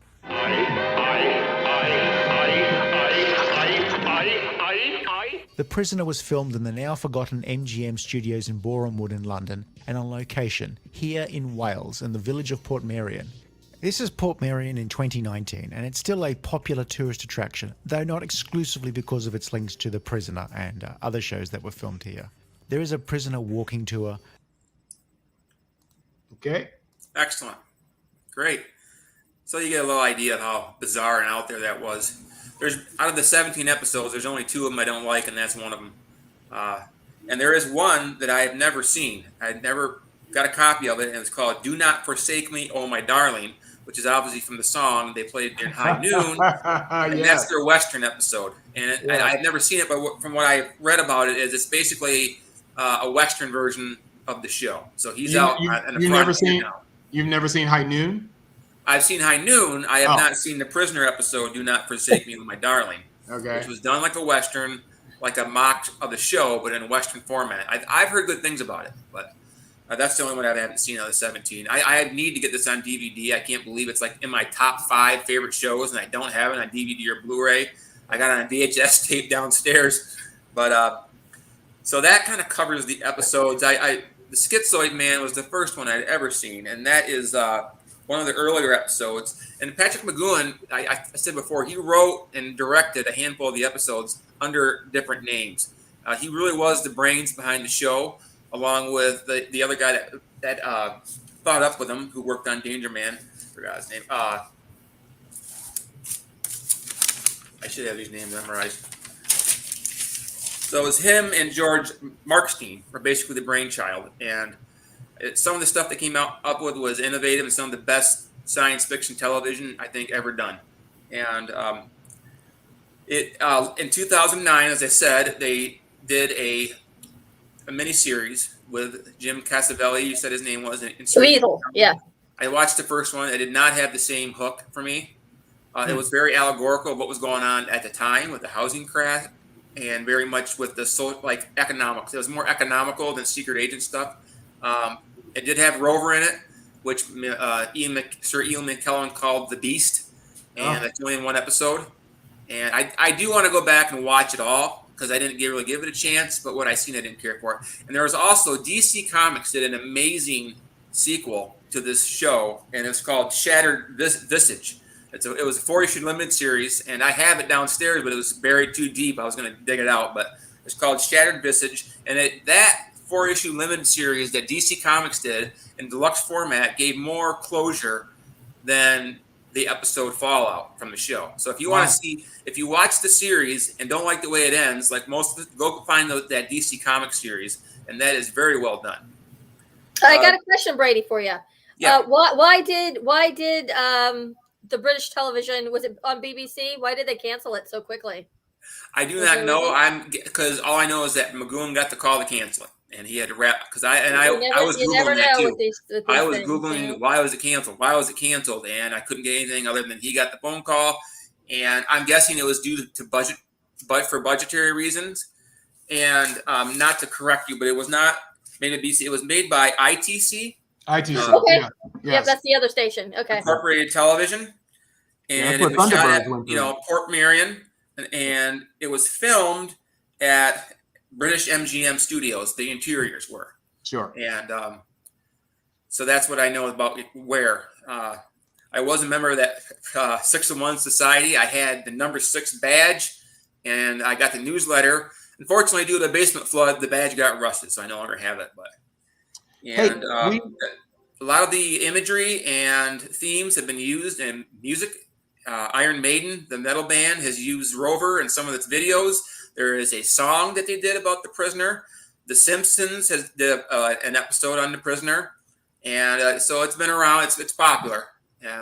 The Prisoner was filmed in the now forgotten MGM studios in Boreham Wood in London and on location here in Wales in the village of Portmeirion. This is Portmeirion in 2019 and it's still a popular tourist attraction, though not exclusively because of its links to The Prisoner and other shows that were filmed here. There is a prisoner walking tour. Okay. Excellent. Great. So you get a little idea of how bizarre and out there that was. There's out of the 17 episodes, there's only 2 of them I don't like, and that's one of them. And there is one that I have never seen. I had never got a copy of it, and it's called "Do Not Forsake Me, Oh My Darling," which is obviously from the song they played during High Noon. And that's their Western episode. And I had never seen it, but from what I read about it, is it's basically a Western version of the show. So he's out in the front now. You've never seen High Noon? I've seen High Noon. I have not seen the Prisoner episode, "Do Not Forsake Me, My Darling," which was done like a Western, like a mock of the show, but in a Western format. I've heard good things about it, but that's the only one I haven't seen out of the 17. I need to get this on DVD. I can't believe it's like in my top 5 favorite shows, and I don't have it on DVD or Blu-ray. I got it on VHS tape downstairs. But so that kind of covers the episodes. The Schizoid Man was the first one I'd ever seen, and that is one of the earlier episodes. And Patrick McGoohan, I said before, he wrote and directed a handful of the episodes under different names. He really was the brains behind the show, along with the other guy that thought up with him, who worked on Danger Man. I forgot his name. I should have these names memorized. So it was him and George Markstein were basically the brainchild. And some of the stuff they came up with was innovative and some of the best science fiction television I think ever done. And in 2009, as I said, they did a miniseries with Jim Cassavelli. You said his name was. Weasel, yeah. I watched the first one. It did not have the same hook for me. It was very allegorical of what was going on at the time with the housing crash, and very much with the economics. It was more economical than secret agent stuff. It did have Rover in it, which Sir Ian McKellen called the Beast, and that's only in one episode. And I do want to go back and watch it all because I didn't really give it a chance, but what I seen, I didn't care for it. And there was also DC Comics did an amazing sequel to this show, and it's called Shattered Visage. It was a 4-issue limited series, and I have it downstairs, but it was buried too deep. I was going to dig it out, but it's called Shattered Visage. And that 4-issue limited series that DC Comics did in deluxe format gave more closure than the episode Fallout from the show. So if you want to see, if you watch the series and don't like the way it ends, like go find that DC Comics series, and that is very well done. I got a question, Brady, for you. Yeah. Why did the British television, was it on BBC? Why did they cancel it so quickly? I do not know. Because all I know is that McGoohan got the call to cancel it, and he had to wrap. Because I was Googling that too. I was Googling why was it canceled, and I couldn't get anything other than he got the phone call, and I'm guessing it was due to budget, but for budgetary reasons. And not to correct you, but it was not made in BC. It was made by ITC. ITC. Okay. Yeah. Yep, that's the other station. Okay. Incorporated Television. And it was shot at, Port Marion, and it was filmed at British MGM Studios. The interiors were. Sure. And so that's what I know about where. I was a member of that 601 Society. I had the number 6 badge, and I got the newsletter. Unfortunately, due to the basement flood, the badge got rusted, so I no longer have it. And a lot of the imagery and themes have been used in music. Iron Maiden, the metal band, has used Rover in some of its videos. There is a song that they did about the prisoner. The Simpsons has did an episode on the prisoner, and so it's been around. It's popular,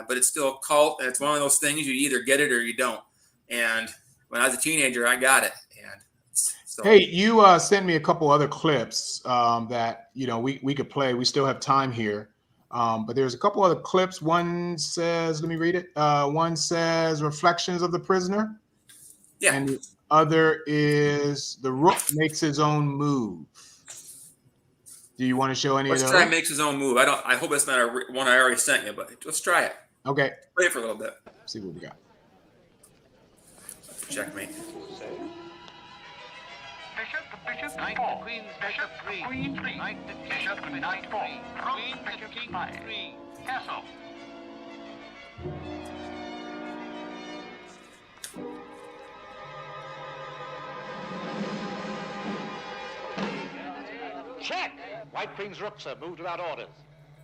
but it's still a cult, and it's one of those things you either get it or you don't. And when I was a teenager, I got it. And so, hey, you sent me a couple other clips that we could play. We still have time here. But there's a couple other clips. One says, let me read it. One says Reflections of the Prisoner. Yeah. And the other is The Rook Makes His Own Move. Do you want to show any of those? Let's try Makes His Own Move. I hope it's not one I already sent you, but let's try it. Okay. Play it for a little bit. See what we got. Checkmate. Bishop, knight to queen, bishop, queen, 3, knight to bishop, knight 4, queen, bishop, king, 5, castle. Check! White Queen's rook, sir, moved without orders.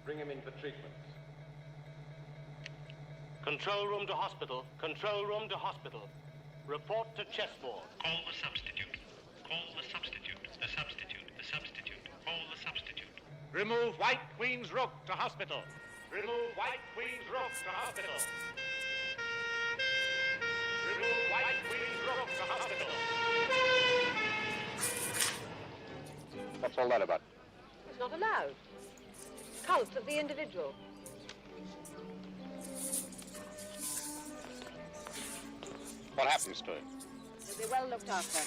Bring him in for treatment. Control room to hospital. Control room to hospital. Report to chessboard. Call the substitute. Call the substitute. The substitute. The substitute. Call the substitute. Remove White Queen's rook to hospital. Remove White Queen's rook to hospital. Remove White Queen's rook to hospital. What's all that about? It's not allowed. Cult of the individual. What happens to him? He'll be well looked after.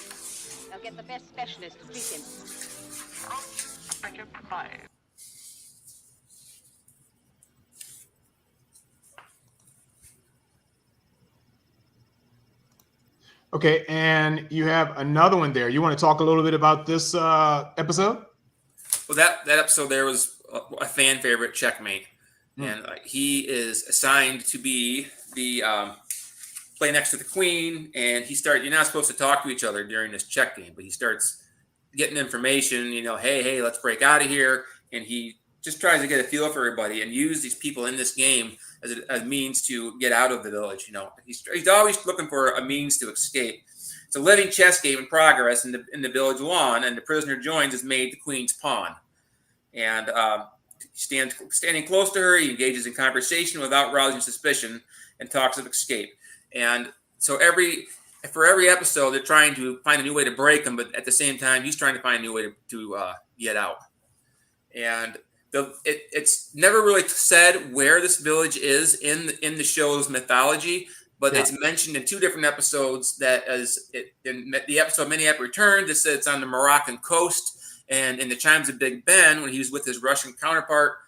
They'll get the best specialist to treat him. Bishop 5. Okay, and you have another one there. You want to talk a little bit about this episode? Well, that episode there was a fan favorite, Checkmate, and he is assigned to be the play next to the queen, and you're not supposed to talk to each other during this check game, but he starts getting information, hey, let's break out of here, and he just tries to get a feel for everybody and use these people in this game as a means to get out of the village. He's always looking for a means to escape. It's a living chess game in progress in the village lawn, and the prisoner joins is made the queen's pawn. And standing close to her, he engages in conversation without rousing suspicion and talks of escape. And so for every episode, they're trying to find a new way to break him, but at the same time, he's trying to find a new way to get out. And it's never really said where this village is in the show's mythology, but it's mentioned in 2 different episodes. That in the episode Maniac Returned, it said it's on the Moroccan coast, and in the Chimes of Big Ben, when he was with his Russian counterpart,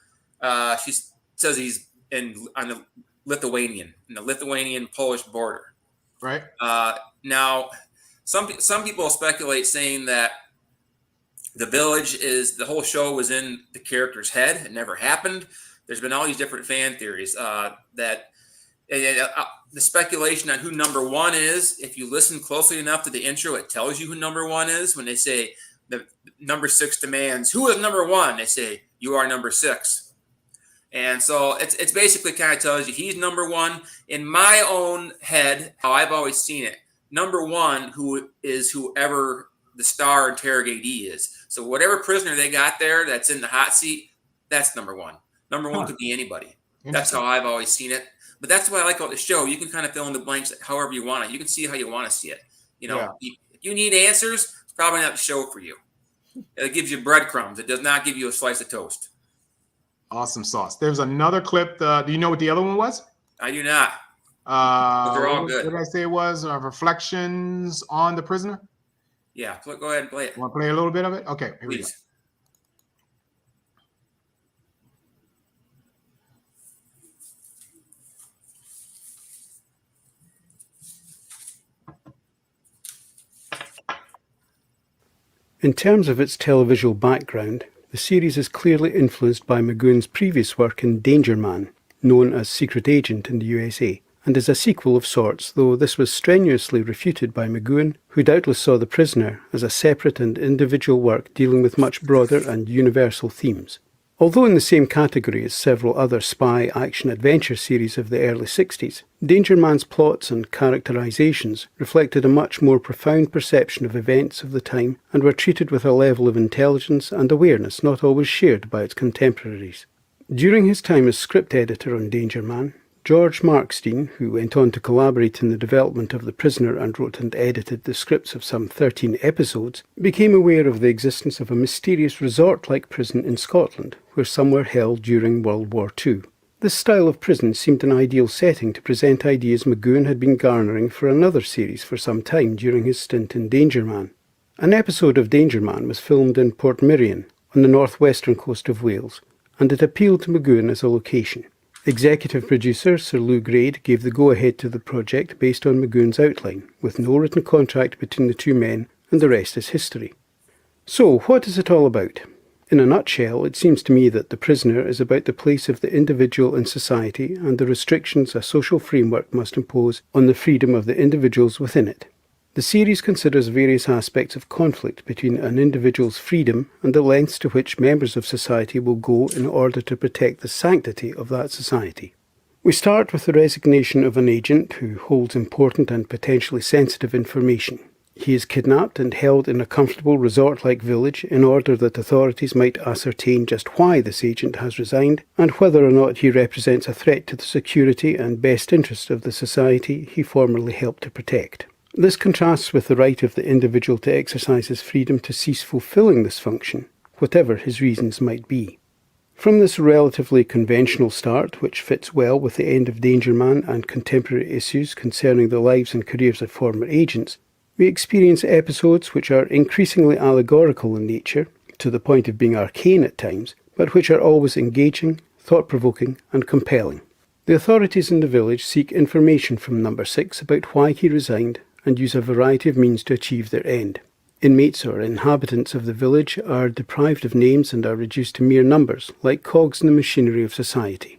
she says he's on the Lithuanian-Polish border. Right. Now, some people speculate saying that the whole show was in the character's head. It never happened. There's been all these different fan theories that the speculation on who number 1 is. If you listen closely enough to the intro, it tells you who number 1 is. When they say the number 6 demands, who is number 1? They say, you are number 6. And so it's basically kind of tells you he's number 1. In my own head, how I've always seen it, number 1 who is whoever the star interrogatee is. So whatever prisoner they got there that's in the hot seat, that's number 1. Number 1 could be anybody. That's how I've always seen it. But that's what I like about the show. You can kind of fill in the blanks however you want it. You can see how you want to see it. If you need answers, it's probably not the show for you. It gives you breadcrumbs. It does not give you a slice of toast. Awesome sauce. There's another clip. Do you know what the other one was? I do not. But they're all good. What did I say it was? Reflections on the prisoner? Yeah, go ahead and play it. Want to play a little bit of it? Okay, here we go. In terms of its televisual background, the series is clearly influenced by McGoohan's previous work in Danger Man, known as Secret Agent in the USA, and is a sequel of sorts, though this was strenuously refuted by McGoohan, who doubtless saw The Prisoner as a separate and individual work dealing with much broader and universal themes. Although in the same category as several other spy action-adventure series of the early 60s, Danger Man's plots and characterizations reflected a much more profound perception of events of the time and were treated with a level of intelligence and awareness not always shared by its contemporaries. During his time as script editor on Danger Man, George Markstein, who went on to collaborate in the development of The Prisoner and wrote and edited the scripts of some 13 episodes, became aware of the existence of a mysterious resort-like prison in Scotland, where some were held during World War II. This style of prison seemed an ideal setting to present ideas McGoohan had been garnering for another series for some time during his stint in Danger Man. An episode of Danger Man was filmed in Portmeirion, on the northwestern coast of Wales, and it appealed to McGoohan as a location. Executive producer Sir Lou Grade gave the go-ahead to the project based on McGoohan's outline, with no written contract between the two men, and the rest is history. So, what is it all about? In a nutshell, it seems to me that The Prisoner is about the place of the individual in society and the restrictions a social framework must impose on the freedom of the individuals within it. The series considers various aspects of conflict between an individual's freedom and the lengths to which members of society will go in order to protect the sanctity of that society. We start with the resignation of an agent who holds important and potentially sensitive information. He is kidnapped and held in a comfortable resort-like village in order that authorities might ascertain just why this agent has resigned and whether or not he represents a threat to the security and best interests of the society he formerly helped to protect. This contrasts with the right of the individual to exercise his freedom to cease fulfilling this function, whatever his reasons might be. From this relatively conventional start, which fits well with the end of Danger Man and contemporary issues concerning the lives and careers of former agents, we experience episodes which are increasingly allegorical in nature, to the point of being arcane at times, but which are always engaging, thought-provoking and compelling. The authorities in the village seek information from Number 6 about why he resigned and use a variety of means to achieve their end. Inmates or inhabitants of the village are deprived of names and are reduced to mere numbers, like cogs in the machinery of society.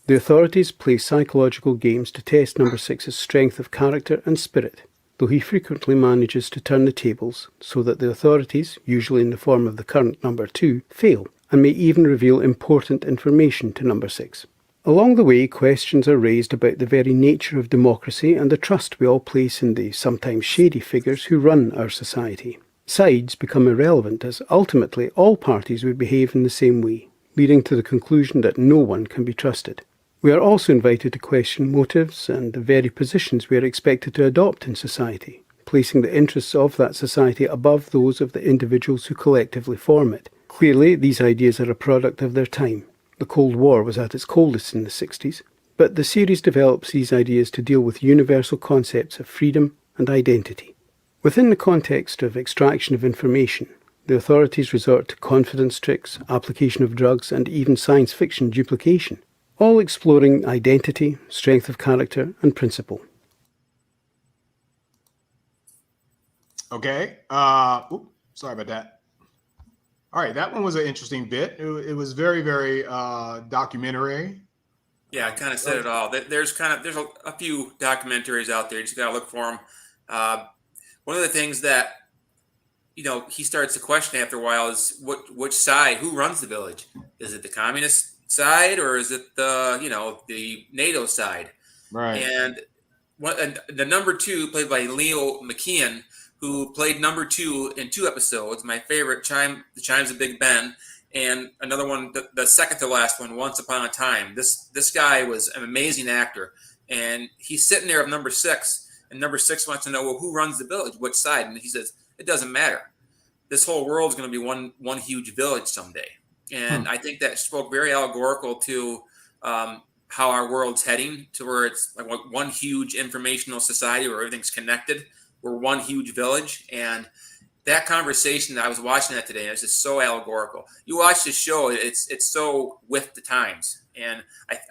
The authorities play psychological games to test Number 6's strength of character and spirit, though he frequently manages to turn the tables so that the authorities, usually in the form of the current Number 2, fail, and may even reveal important information to Number 6. Along the way, questions are raised about the very nature of democracy and the trust we all place in the sometimes shady figures who run our society. Sides become irrelevant as ultimately all parties would behave in the same way, leading to the conclusion that no one can be trusted. We are also invited to question motives and the very positions we are expected to adopt in society, placing the interests of that society above those of the individuals who collectively form it. Clearly, these ideas are a product of their time. The Cold War was at its coldest in the 60s, but the series develops these ideas to deal with universal concepts of freedom and identity. Within the context of extraction of information, the authorities resort to confidence tricks, application of drugs, and even science fiction duplication, all exploring identity, strength of character, and principle. Okay. Sorry about that. All right, that one was an interesting bit. It was very, very documentary. Yeah, I kind of said it all. There's a few documentaries out there. You just gotta look for them. One of the things that he starts to question after a while is which side, who runs the village? Is it the communist side or is it the NATO side? Right. And the number 2, played by Leo McGoohan, who played number 2 in 2 episodes. My favorite, The Chimes of Big Ben, and another one, the second to last one, Once Upon a Time. This guy was an amazing actor, and he's sitting there with number 6, and number 6 wants to know, well, who runs the village, which side? And he says, it doesn't matter. This whole world's going to be one huge village someday. And I think that spoke very allegorical to how our world's heading, to where it's like one huge informational society where everything's connected. We're one huge village, and that conversation that I was watching that today, it's just so allegorical. You watch this show, it's so with the times, and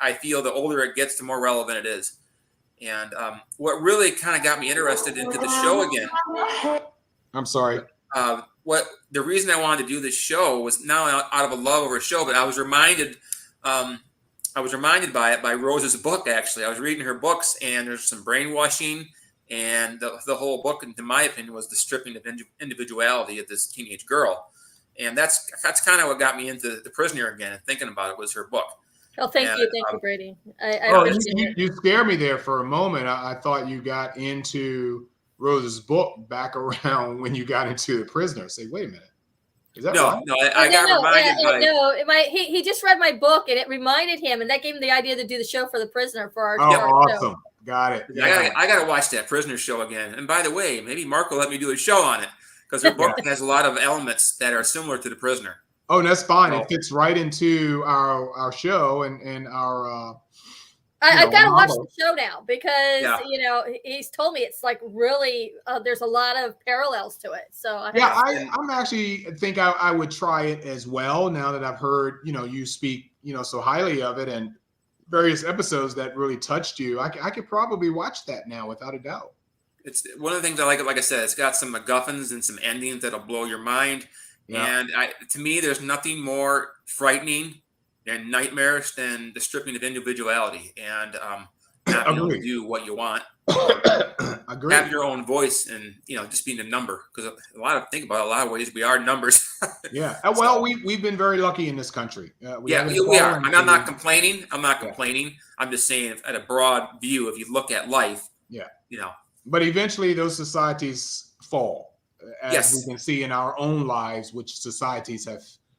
I feel the older it gets, the more relevant it is. And what really kind of got me interested into the show again. I'm sorry. what the reason I wanted to do this show was not out of a love of a show, but I was reminded by it by Rose's book. Actually, I was reading her books, and there's some brainwashing, and the whole book, in my opinion, was the stripping of individuality of this teenage girl, and that's kind of what got me into The Prisoner again and thinking about it was her book. Oh, thank you, Brady. I you scared me there for a moment. I thought you got into Rose's book back around when you got into The Prisoner. Say, wait a minute. Is that right? No, I got reminded by... he just read my book, and it reminded him, and that gave him the idea to do the show for The Prisoner for our awesome. Show. Got it. Yeah. I got to watch that Prisoner show again. And by the way, maybe Mark will let me do a show on it, because her book has a lot of elements that are similar to The Prisoner. Oh, that's fine. It fits right into our show and our. I've got to watch the show now because he's told me it's like really there's a lot of parallels to it. So I'm actually think I would try it as well now that I've heard you speak so highly of it and various episodes that really touched you. I could probably watch that now without a doubt. It's one of the things I like. Like I said, it's got some MacGuffins and some endings that'll blow your mind. Yeah. And to me, there's nothing more frightening and nightmarish than the stripping of individuality and not being able to do what you want. Agree. Have your own voice and just being a number, because a lot of ways we are numbers. Yeah. Well, we've been very lucky in this country. We are. And I'm not complaining. I'm just saying, at a broad view, if you look at life. Yeah. But eventually, those societies fall. As we can see in our own lives, which societies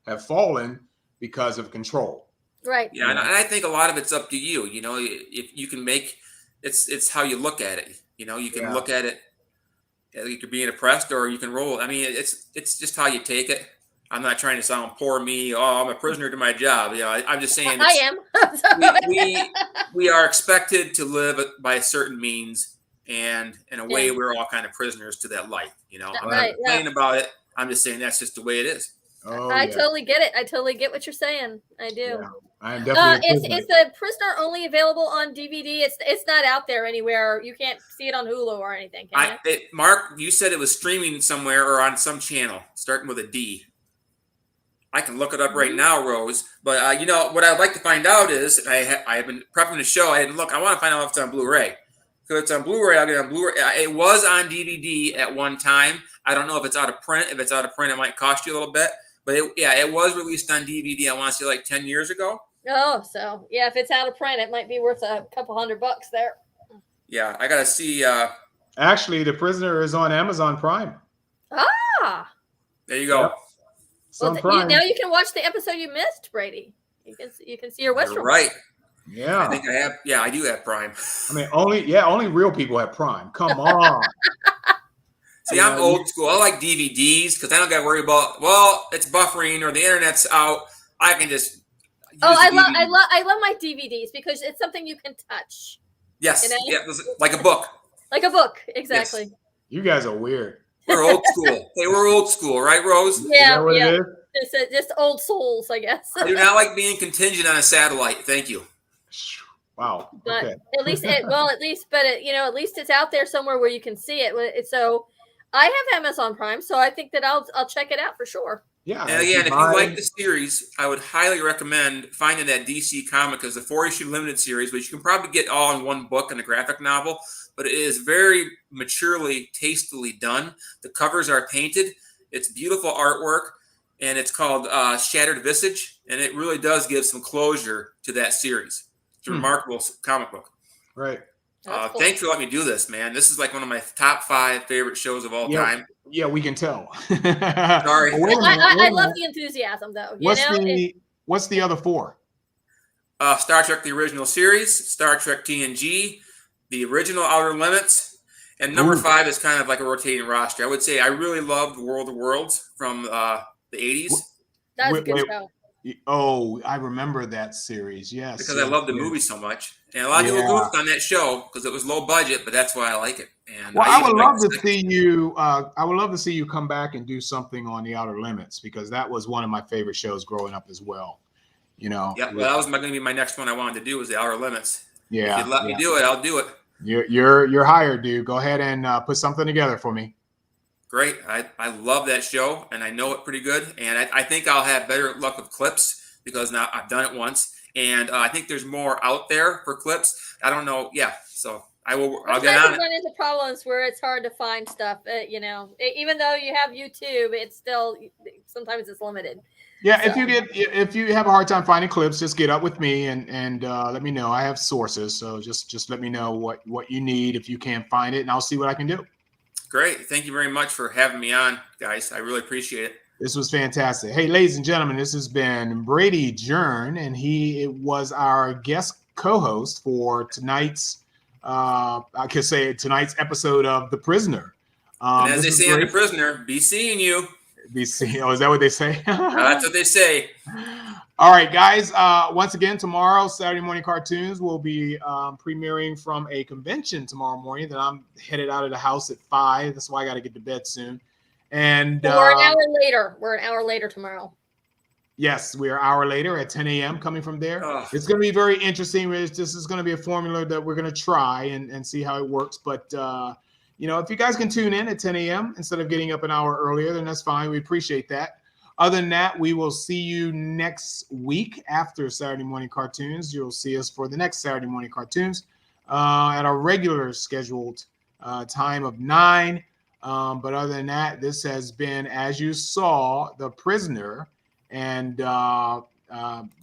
have fallen because of control. Right. Yeah, and I think a lot of it's up to you. If you can make it's how you look at it. You can look at it. You could be oppressed, or you can roll. I mean, it's just how you take it. I'm not trying to sound poor me. Oh, I'm a prisoner to my job. I'm just saying. I am. we are expected to live by a certain means. And in a way, we're all kind of prisoners to that life. I'm not complaining about it. I'm just saying that's just the way it is. I totally get it. I totally get what you're saying. I do. Yeah, I am definitely. Is The Prisoner only available on DVD? It's not out there anywhere. You can't see it on Hulu or anything. Can you? Mark, you said it was streaming somewhere or on some channel starting with a D. I can look it up right now, Rose. But what I'd like to find out is I have been prepping the show. I didn't look. I want to find out if it's on Blu-ray. So it's on Blu-ray. I'll get it on Blu-ray. It was on DVD at one time. I don't know if it's out of print. If it's out of print, it might cost you a little bit. But it was released on DVD. I want to say like 10 years ago. Oh, so if it's out of print, it might be worth a couple $100 there. Yeah, I gotta see. Actually, The Prisoner is on Amazon Prime. Ah, there you go. Yep. Well, now you can watch the episode you missed, Brady. You can see your Western. Right. Yeah, I think I have. Yeah, I do have Prime. I mean, only real people have Prime. Come on. See, I'm old school. I like DVDs because I don't got to worry about. Well, it's buffering or the internet's out. I can just. I love my DVDs because it's something you can touch. Yes. Yeah, like a book. Like a book, exactly. Yes. You guys are weird. We're old school. Hey, we're old school, right, Rose? Yeah, just old souls, I guess. I do not like being contingent on a satellite. Thank you. Wow. But okay. at least at least it's out there somewhere where you can see it. So I have Amazon Prime, so I think that I'll check it out for sure. Yeah. And again, if you like the series, I would highly recommend finding that DC comic as the 4-issue limited series, which you can probably get all in one book and a graphic novel. But it is very maturely, tastefully done. The covers are painted. It's beautiful artwork, and it's called Shattered Visage, and it really does give some closure to that series. It's a remarkable comic book. Right. Cool. Thanks for letting me do this, man. This is like one of my top 5 favorite shows of all time. Yeah, we can tell. Sorry. I love the enthusiasm, though. What's the other 4? Star Trek, the original series, Star Trek TNG, the original Outer Limits, and number 5 is kind of like a rotating roster. I would say I really loved World of Worlds from the 80s. That's a good show. Oh, I remember that series. Yes, because I love the movie so much, and a lot of people goofed on that show because it was low budget, but that's why I like it. And I would love to see you. I would love to see you come back and do something on the Outer Limits because that was one of my favorite shows growing up as well. Yeah, well, that was going to be my next one. I wanted to do was the Outer Limits. Yeah, if you'd let me do it, I'll do it. You're hired, dude. Go ahead and put something together for me. Great. I love that show, and I know it pretty good. And I think I'll have better luck with clips because now I've done it once. And I think there's more out there for clips. I don't know. Yeah. So I'll get on it. Run into problems where it's hard to find stuff. Even though you have YouTube, it's still sometimes it's limited. Yeah, so. if you have a hard time finding clips, just get up with me and let me know. I have sources, so just let me know what you need if you can't find it, and I'll see what I can do. Great. Thank you very much for having me on, guys. I really appreciate it. This was fantastic. Hey, ladies and gentlemen, this has been Brady Jurn, and he was our guest co-host for tonight's tonight's episode of The Prisoner. And as they say on The Prisoner, be seeing you. Be seeing. Oh, is that what they say? That's what they say. All right, guys. Once again, tomorrow, Saturday Morning Cartoons will be premiering from a convention tomorrow morning that I'm headed out of the house at 5. That's why I got to get to bed soon. And we're an hour later. We're an hour later tomorrow. Yes, we are an hour later at 10 a.m. coming from there. It's going to be very interesting. This is going to be a formula that we're going to try and see how it works. But, if you guys can tune in at 10 a.m. instead of getting up an hour earlier, then that's fine. We appreciate that. Other than that, we will see you next week after Saturday Morning Cartoons. You'll see us for the next Saturday Morning Cartoons at our regular scheduled time of 9. But other than that, this has been, as you saw, The Prisoner. And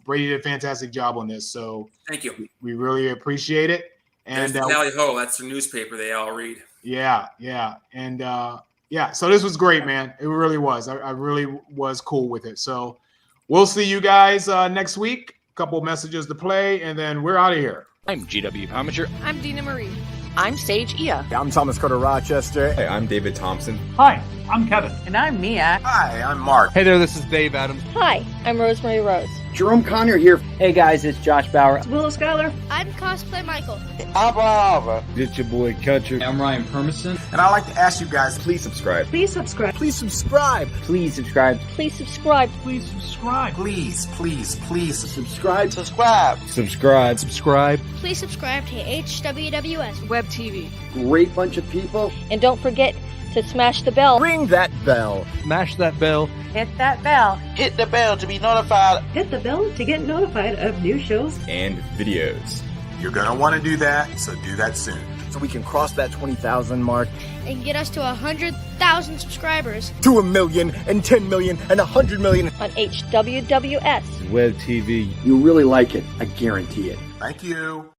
Brady did a fantastic job on this. So thank you. We really appreciate it. And Tally Ho, that's the newspaper they all read. Yeah. And so this was great, man. It really was. I really was cool with it. So we'll see you guys next week. A couple messages to play, and then we're out of here. I'm GW Amateur. I'm Dina Marie. I'm Sage Ia. I'm Thomas Carter Rochester. Hey, I'm David Thompson. Hi, I'm Kevin. And I'm Mia. Hi, I'm Mark. Hey there, this is Dave Adams. Hi, I'm Rosemary Rose. Jerome Conner here. Hey guys, it's Josh Bauer. It's Willow Schuyler. I'm Cosplay Michael. Abba. It's your boy Country. I'm Ryan Permison. And I'd like to ask you guys, please subscribe. Please subscribe. Please subscribe. Please subscribe. Please subscribe. Please subscribe. Please subscribe. Subscribe. Please subscribe to HWWS Web TV. Great bunch of people. And don't forget to smash the bell. Ring that bell. Smash that bell. Hit that bell. Hit the bell to be notified. Hit the bell to get notified of new shows and videos. You're going to want to do that, so do that soon. So we can cross that 20,000 mark. And get us to 100,000 subscribers. To 1 million and 10 million and 100 million. On HWWS. Web TV. You really like it. I guarantee it. Thank you.